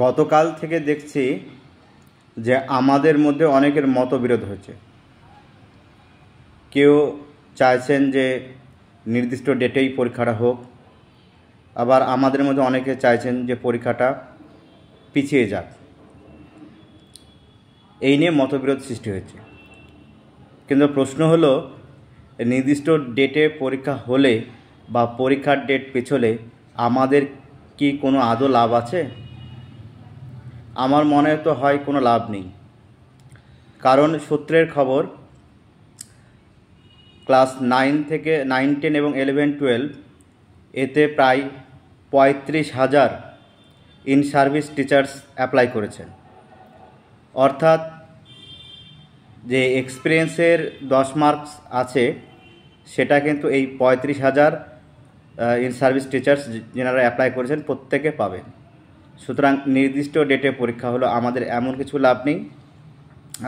গতকাল থেকে দেখছি যে আমাদের মধ্যে অনেকের মতবিরোধ হয়েছে। কেউ চাইছেন যে নির্দিষ্ট ডেটেই পরীক্ষাটা হোক, আবার আমাদের মধ্যে অনেকে চাইছেন যে পরীক্ষাটা পিছিয়ে যাক। এই নিয়ে মতবিরোধ সৃষ্টি হয়েছে। কিন্তু প্রশ্ন হলো, নির্দিষ্ট ডেটে পরীক্ষা হলে বা পরীক্ষার ডেট পেছলে আমাদের কি কোনো আদৌ লাভ আছে? আমার মনে তো হয় কোনো লাভ নেই। কারণ সূত্রের খবর, ক্লাস 9 থেকে 9, 10 এবং 11, 12 এতে প্রায় 35,000 ইন সার্ভিস টিচার্স অ্যাপ্লাই করেছেন। অর্থাৎ যে এক্সপিরিয়েন্সের 10 মার্কস আছে সেটা কিন্তু এই 35,000 ইন সার্ভিস টিচার্স যারা অ্যাপ্লাই করেছেন প্রত্যেকে পাবেন। সুতরাং নির্দিষ্ট ডেটে পরীক্ষা হলো আমাদের এমন কিছু লাভ নেই,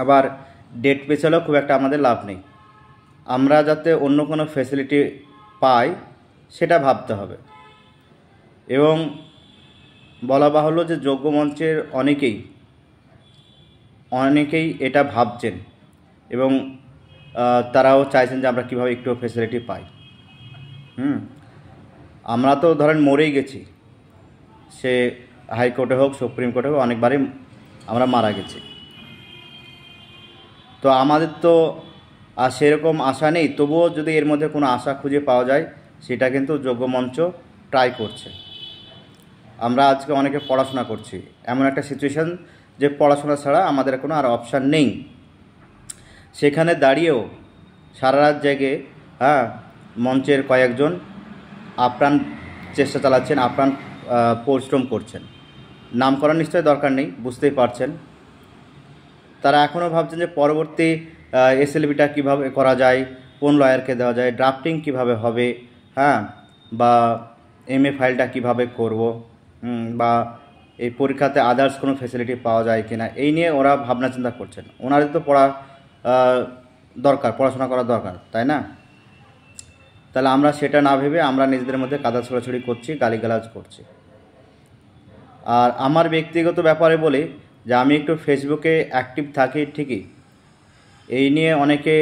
আবার ডেট পেছালেও খুব একটা আমাদের লাভ নেই। আমরা যাতে অন্য কোনো ফ্যাসিলিটি পাই সেটা ভাবতে হবে। এবং বলা বাহুল্য যে যোগ্য মঞ্চের অনেকেই এটা ভাবছেন এবং তারাও চাইছেন যে আমরা কীভাবে একটু ফ্যাসিলিটি পাই। আমরা তো ধরেন মরেই গেছি, সে হাইকোর্টে হোক সুপ্রিম কোর্টে হোক, অনেকবারই আমরা মারা গেছি। তো আমাদের তো আর সেরকম আশা নেই, তবুও যদি এর মধ্যে কোনো আশা খুঁজে পাওয়া যায় সেটা কিন্তু যোগ্য মঞ্চ ট্রাই করছে। আমরা আজকে অনেকে পড়াশোনা করছি, এমন একটা সিচুয়েশান যে পড়াশোনা ছাড়া আমাদের কোনো আর অপশান নেই। সেখানে দাঁড়িয়েও সারা রাত জেগে মঞ্চের কয়েকজন আপ্রাণ চেষ্টা চালাচ্ছেন, আপ্রাণ পরিশ্রম করছেন। নাম করার নিশ্চয়ই দরকার নেই, বুঝতেই পারছেন। তারা এখনও ভাবছেন যে পরবর্তী এসএলবিটা কীভাবে করা যায়, কোন লয়ারকে দেওয়া যায়, ড্রাফটিং কিভাবে হবে, বা এমএ ফাইলটা কিভাবে করব, বা এই পরীক্ষাতে আদার্স কোনো ফ্যাসিলিটি পাওয়া যায় কিনা, এই নিয়ে ওরা ভাবনা চিন্তা করছেন। ওনাদের তো পড়াশোনা করা দরকার, তাই না? তাহলে আমরা সেটা না ভেবে আমরা নিজেদের মধ্যে কাদা ছোড়াছড়ি করছি, গালিগালাজ করছি। আর আমার ব্যক্তিগত ব্যাপারে বলি যে আমি একটু ফেসবুকে অ্যাক্টিভ থাকি ঠিকই, এই নিয়ে অনেকে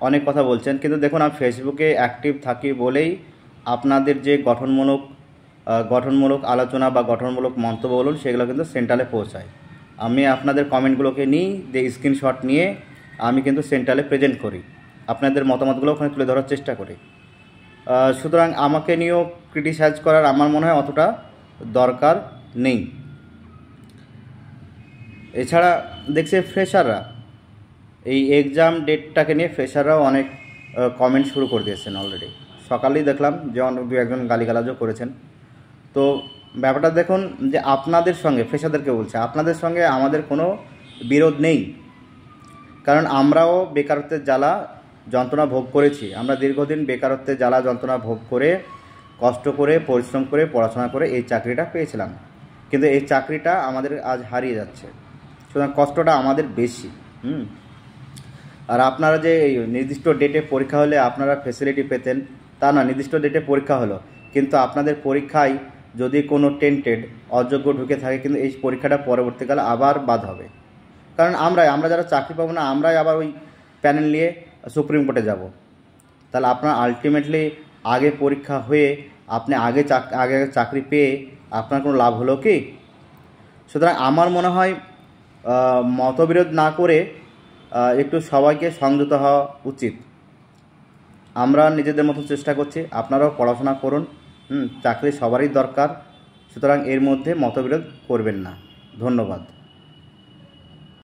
অনেক কথা বলছেন, কিন্তু দেখুন আমি ফেসবুকে অ্যাক্টিভ থাকি বলেই আপনাদের যে গঠনমূলক আলোচনা বা গঠনমূলক মন্তব্য বলুন সেগুলো কিন্তু সেন্ট্রালে পৌঁছায়। আমি আপনাদের কমেন্টগুলোকে নিই, যে স্ক্রিনশট নিয়ে আমি কিন্তু সেন্ট্রালে প্রেজেন্ট করি, আপনাদের মতামতগুলো ওখানে তুলে ধরার চেষ্টা করি। সুতরাং আমাকে নিয়েও ক্রিটিসাইজ করার আমার মনে হয় অতটা দরকার নেই। এছাড়া দেখছি ফ্রেশাররা এই এক্সাম ডেটটাকে নিয়ে ফ্রেশাররাও অনেক কমেন্ট শুরু করে দিয়েছেন অলরেডি। সকালেই দেখলাম যে দু একজন গালিগালাজও করেছেন। তো ব্যাপারটা দেখুন যে আপনাদের সঙ্গে, ফ্রেশারদেরকে বলছে, আপনাদের সঙ্গে আমাদের কোনো বিরোধ নেই। কারণ আমরাও বেকারত্বের জ্বালা যন্ত্রণা ভোগ করেছি। আমরা দীর্ঘদিন বেকারত্বের জ্বালা যন্ত্রণা ভোগ করে, কষ্ট করে, পরিশ্রম করে, পড়াশোনা করে এই চাকরিটা পেয়েছিলাম। কিন্তু এই চাকরিটা আমাদের আজ হারিয়ে যাচ্ছে। সুতরাং কষ্টটা আমাদের বেশি। আর আপনারা যে এই নির্দিষ্ট ডেটে পরীক্ষা হলে আপনারা ফ্যাসিলিটি পেতেন তা না, নির্দিষ্ট ডেটে পরীক্ষা হলো, কিন্তু আপনাদের পরীক্ষায় যদি কোনো টেন্টেড অযোগ্য ঢুকে থাকে, কিন্তু এই পরীক্ষাটা পরবর্তীকালে আবার বাদ হবে। কারণ আমরা যারা চাকরি পাবো না, আমরাই আবার ওই প্যানেল নিয়ে সুপ্রিম কোর্টে যাব। তাহলে আপনার আলটিমেটলি আগে পরীক্ষা হয়ে আপনি আগে চাকরি পেয়ে আপনার কোনো লাভ হলো কি? সুতরাং আমার মনে হয় মতবিরোধ না করে একটু সবাইকে সংযত হওয়া উচিত। আমরা নিজেদের মতো চেষ্টা করছি, আপনারাও পড়াশোনা করুন। চাকরি সবারই দরকার। সুতরাং এর মধ্যে মতবিরোধ করবেন না। ধন্যবাদ।